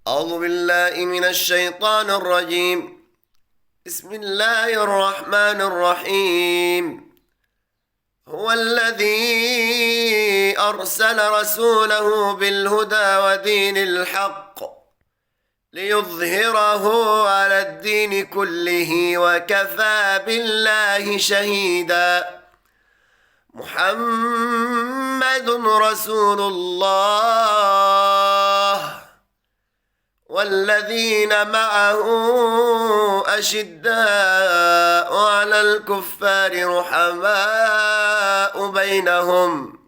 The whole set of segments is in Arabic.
أعوذ بالله من الشيطان الرجيم. بسم الله الرحمن الرحيم. هو الذي أرسل رسوله بالهدى ودين الحق ليظهره على الدين كله وكفى بالله شهيدا. محمد رسول الله والذين معه أشداء على الكفار رحماء بينهم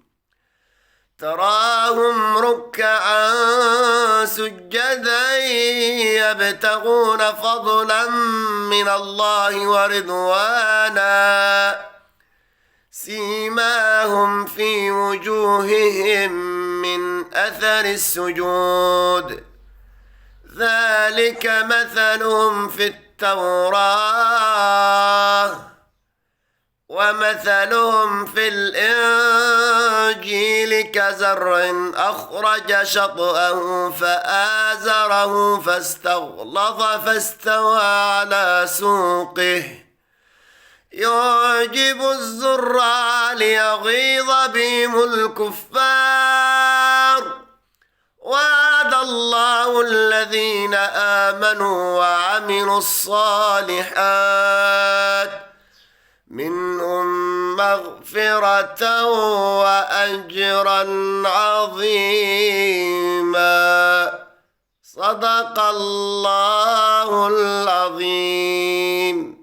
تراهم ركعا سجدا يبتغون فضلا من الله ورضوانا سيماهم في وجوههم من أثر السجود ذلك مثلهم في التوراة ومثلهم في الإنجيل كزرع أخرج شطأه فآزره فاستغلظ فاستوى على سوقه يعجب الزراع ليغيظ بهم الكفار. وعد الله الذين آمنوا وعملوا الصالحات منهم مغفرة وأجرا عظيما. صدق الله العظيم.